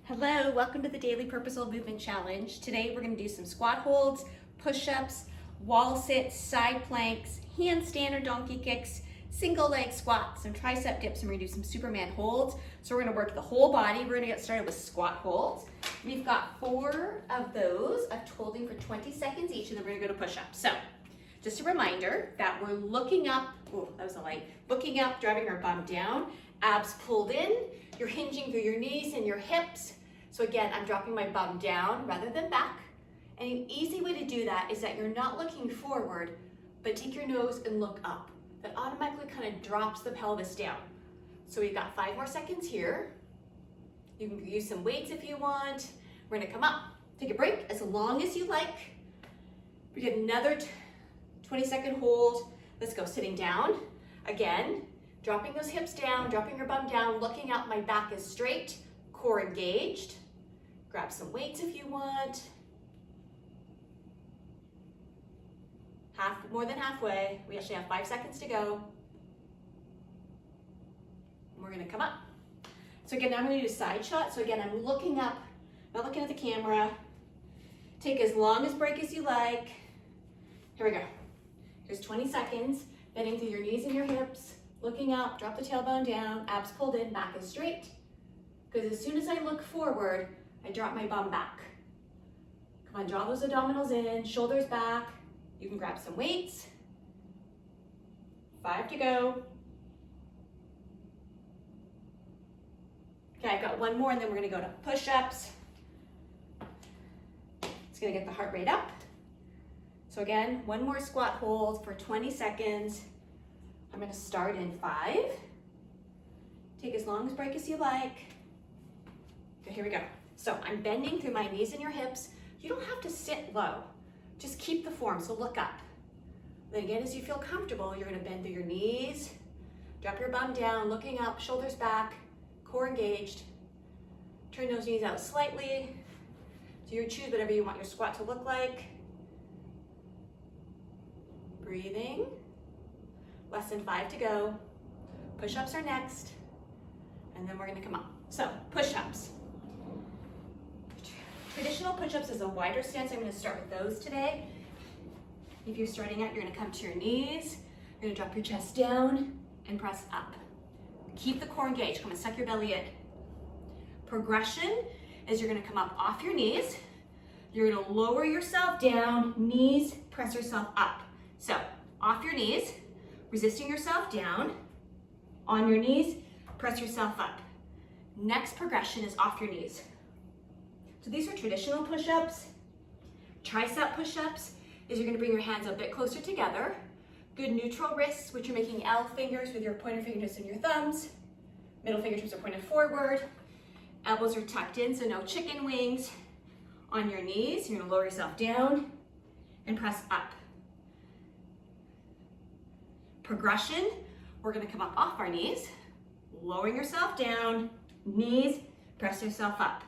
Hello, welcome to the Daily Purposeful Movement Challenge. Today we're going to do some squat holds, push-ups, wall sits, side planks, handstand or donkey kicks, single leg squats, some tricep dips, and we're going to do some Superman holds. So we're going to work the whole body. We're going to get started with squat holds. We've got 4 of those of holding for 20 seconds each, and then we're going to go to push-ups. So just a reminder that we're looking up, oh, that was a light, looking up, driving our bum down, abs pulled in. You're hinging through your knees and your hips. So again, I'm dropping my bum down rather than back. And an easy way to do that is that you're not looking forward, but take your nose and look up. That automatically kind of drops the pelvis down. So we've got 5 more seconds here. You can use some weights if you want. We're gonna come up, take a break as long as you like. We get another 20-second hold. Let's go, sitting down. Again, dropping those hips down, dropping your bum down, looking up, my back is straight, core engaged. Grab some weights if you want. More than halfway. We actually have 5 seconds to go. And we're gonna come up. So again, now I'm gonna do a side shot. So again, I'm looking up, not looking at the camera. Take as long as break as you like. Here we go. Here's 20 seconds, bending through your knees and your hips, looking up, drop the tailbone down, abs pulled in, back is straight. Because as soon as I look forward, I drop my bum back. Come on, draw those abdominals in, shoulders back. You can grab some weights. 5 to go. Okay, I've got 1 more and then we're gonna go to push-ups. It's gonna get the heart rate up. So again, 1 more squat hold for 20 seconds. I'm gonna start in 5. Take as long as break as you like. Okay, here we go. So I'm bending through my knees and your hips. You don't have to sit low. Just keep the form, so look up. Then again, as you feel comfortable, you're gonna bend through your knees, drop your bum down, looking up, shoulders back, core engaged. Turn those knees out slightly. So you choose whatever you want your squat to look like. Breathing. Less than 5 to go. Push-ups are next. And then we're gonna come up. So, push-ups. Traditional push-ups is a wider stance. I'm gonna start with those today. If you're starting out, you're gonna come to your knees. You're gonna drop your chest down and press up. Keep the core engaged. Come and suck your belly in. Progression is you're gonna come up off your knees. You're gonna lower yourself down, knees, press yourself up. So, off your knees, resisting yourself down, on your knees, press yourself up. Next progression is off your knees. So these are traditional push-ups. Tricep push-ups is you're gonna bring your hands a bit closer together. Good neutral wrists, which you're making L fingers with your pointer fingertips and your thumbs. Middle fingertips are pointed forward. Elbows are tucked in, so no chicken wings. On your knees, you're gonna lower yourself down and press up. Progression, we're gonna come up off our knees, lowering yourself down, knees, press yourself up.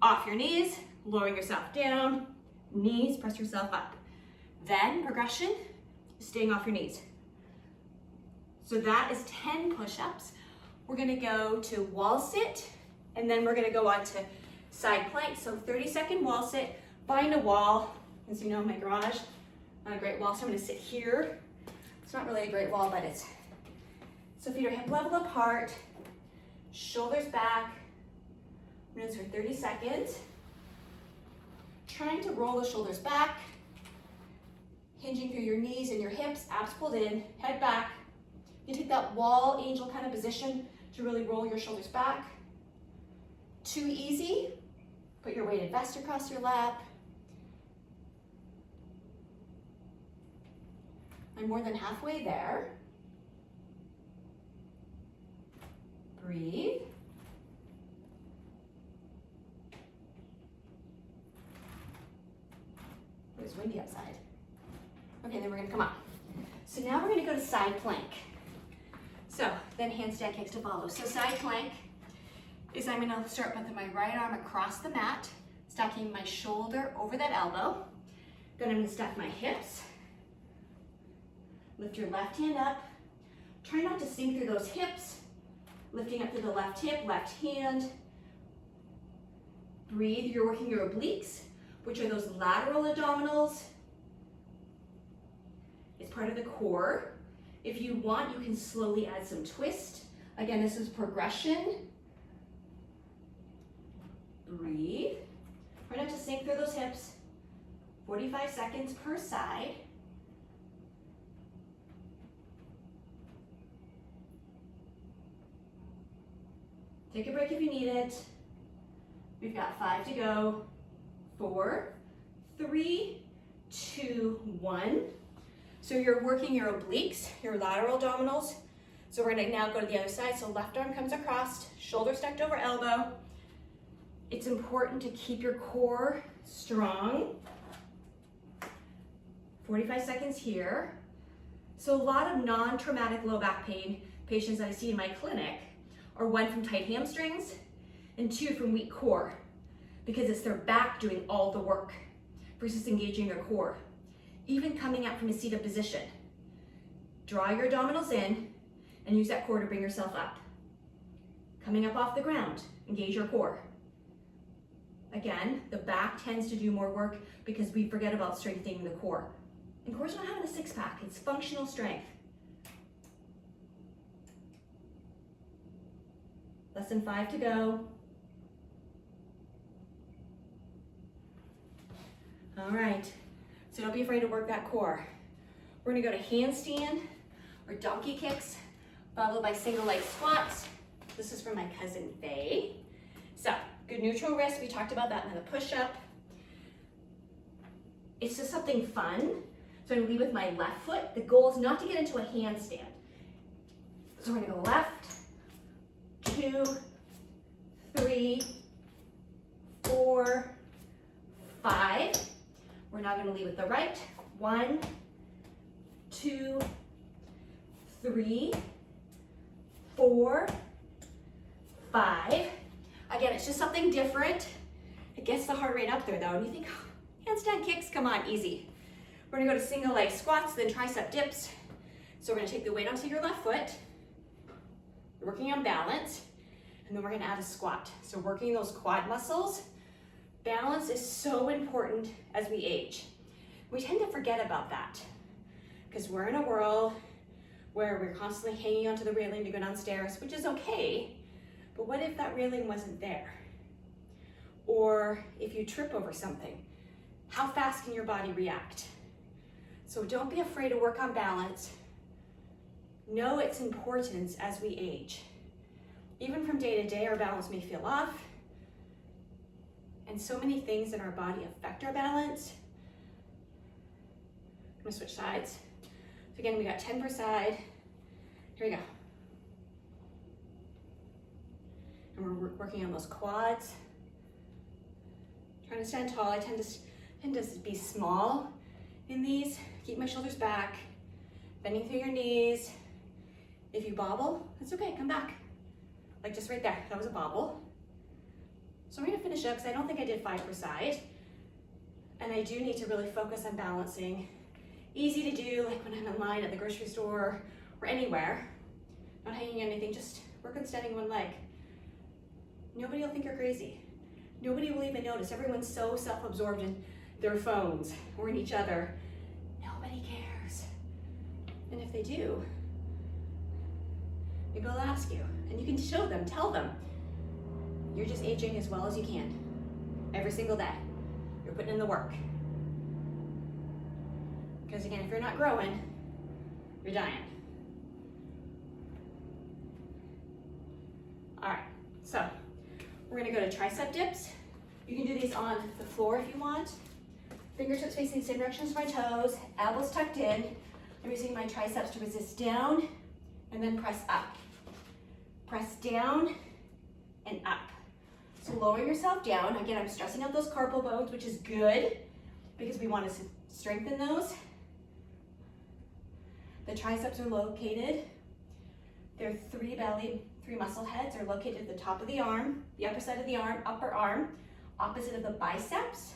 Off your knees, lowering yourself down, knees, press yourself up. Then progression, staying off your knees. So that is 10 push-ups. We're gonna go to wall sit, and then we're gonna go on to side plank. So 30-second wall sit, find a wall. As you know, my garage, not a great wall, so I'm gonna sit here. It's not really a great wall, but it's, so feet are hip level apart, shoulders back. I'm gonna do this for 30 seconds. Trying to roll the shoulders back, hinging through your knees and your hips, abs pulled in, head back. You take that wall angel kind of position to really roll your shoulders back. Too easy, put your weighted vest across your lap. I'm more than halfway there. Breathe. It's windy outside. Okay, then we're gonna come up. So now we're gonna go to side plank. So then handstand kicks to follow. So side plank is I'm gonna start with my right arm across the mat, stacking my shoulder over that elbow. Then I'm gonna stack my hips. Lift your left hand up. Try not to sink through those hips. Lifting up through the left hip, left hand. Breathe, you're working your obliques, which are those lateral abdominals. It's part of the core. If you want, you can slowly add some twist. Again, this is progression. Breathe. Try not to sink through those hips. 45 seconds per side. Take a break if you need it. We've got 5 to go. 4, 3, 2, 1. So you're working your obliques, your lateral abdominals. So we're gonna now go to the other side. So left arm comes across, shoulder stacked over elbow. It's important to keep your core strong. 45 seconds here. So a lot of non-traumatic low back pain patients that I see in my clinic are 1 from tight hamstrings and 2 from weak core, because it's their back doing all the work versus engaging their core. Even coming out from a seated position, draw your abdominals in and use that core to bring yourself up. Coming up off the ground, engage your core. Again, the back tends to do more work because we forget about strengthening the core. And core's not having a six-pack, it's functional strength. Less than 5 to go. All right, so don't be afraid to work that core. We're gonna go to handstand or donkey kicks, followed by single leg squats. This is from my cousin Faye. So, good neutral wrist, we talked about that in the push-up. It's just something fun. So I'm gonna lead with my left foot. The goal is not to get into a handstand. So we're gonna go left, 2, 3, 4, 5. We're now gonna lead with the right. 1, 2, 3, 4, 5. Again, it's just something different. It gets the heart rate up there though, and you think, oh, handstand kicks, come on, easy. We're gonna go to single leg squats, then tricep dips. So we're gonna take the weight onto your left foot. You're working on balance, and then we're gonna add a squat. So working those quad muscles. Balance is so important as we age. We tend to forget about that because we're in a world where we're constantly hanging onto the railing to go downstairs, which is okay, but what if that railing wasn't there? Or if you trip over something, how fast can your body react? So don't be afraid to work on balance. Know its importance as we age. Even from day to day, our balance may feel off, and so many things in our body affect our balance. I'm gonna switch sides. So again, we got 10 per side. Here we go. And we're working on those quads. Trying to stand tall. I tend to be small in these. Keep my shoulders back, bending through your knees. If you bobble, that's okay, come back. Like just right there, that was a bobble. So I'm gonna finish up because I don't think I did 5 per side. And I do need to really focus on balancing. Easy to do, like when I'm in line at the grocery store or anywhere. Not hanging anything, just work on standing one leg. Nobody will think you're crazy. Nobody will even notice. Everyone's so self-absorbed in their phones or in each other. Nobody cares. And if they do, maybe they'll ask you. And you can show them, tell them. You're just aging as well as you can. Every single day. You're putting in the work. Because again, if you're not growing, you're dying. All right, so we're gonna go to tricep dips. You can do these on the floor if you want. Fingertips facing the same direction as my toes, elbows tucked in. I'm using my triceps to resist down and then press up. Press down and up. So lowering yourself down. Again, I'm stressing out those carpal bones, which is good because we want to strengthen those. The triceps are located. There are 3 muscle heads are located at the top of the arm, the upper side of the arm, upper arm, opposite of the biceps.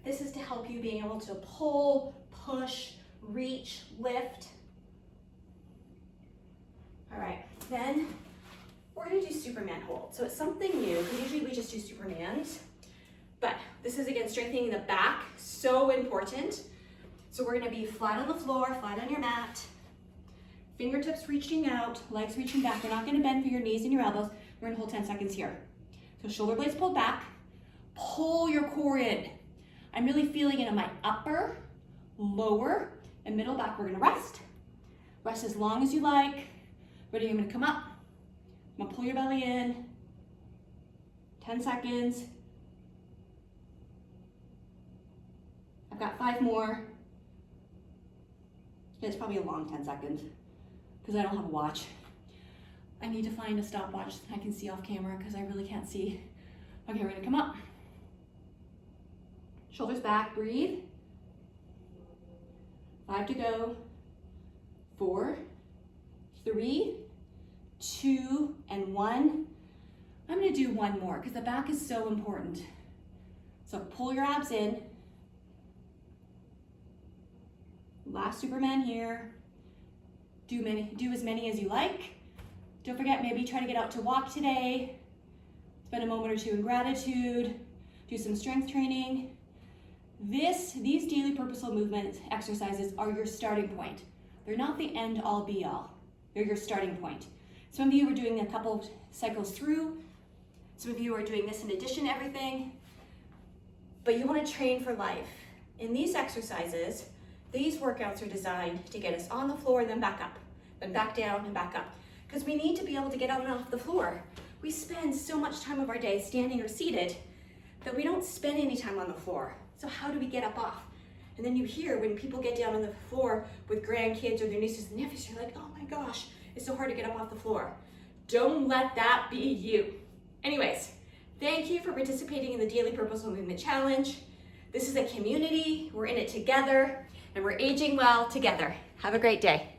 This is to help you being able to pull, push, reach, lift. All right, then we're gonna do Superman hold. So it's something new, because usually we just do Supermans. But this is, again, strengthening the back, so important. So we're gonna be flat on the floor, flat on your mat, fingertips reaching out, legs reaching back. We're not gonna bend for your knees and your elbows. We're gonna hold 10 seconds here. So shoulder blades pulled back, pull your core in. I'm really feeling it in my upper, lower, and middle back. We're gonna rest. Rest as long as you like. Ready, I'm gonna come up. I'm gonna pull your belly in. 10 seconds. I've got 5 more. It's probably a long 10 seconds because I don't have a watch. I need to find a stopwatch that I can see off camera because I really can't see. Okay, we're gonna come up. Shoulders back, breathe. 5 to go. 4, 3, 2, and 1. I'm gonna do one more because the back is so important. So pull your abs in. Last Superman here. Do as many as you like. Don't forget, maybe try to get out to walk today. Spend a moment or two in gratitude. Do some strength training. These daily purposeful movement exercises are your starting point. They're not the end all be all. They're your starting point. Some of you are doing a couple cycles through. Some of you are doing this in addition to everything. But you want to train for life. In these exercises, these workouts are designed to get us on the floor and then back up, then back down and back up. Because we need to be able to get out and off the floor. We spend so much time of our day standing or seated that we don't spend any time on the floor. So how do we get up off? And then you hear when people get down on the floor with grandkids or their nieces and nephews, you're like, oh my gosh, it's so hard to get up off the floor. Don't let that be you. Anyways, thank you for participating in the Daily Purposeful Movement Challenge. This is a community, we're in it together, and we're aging well together. Have a great day.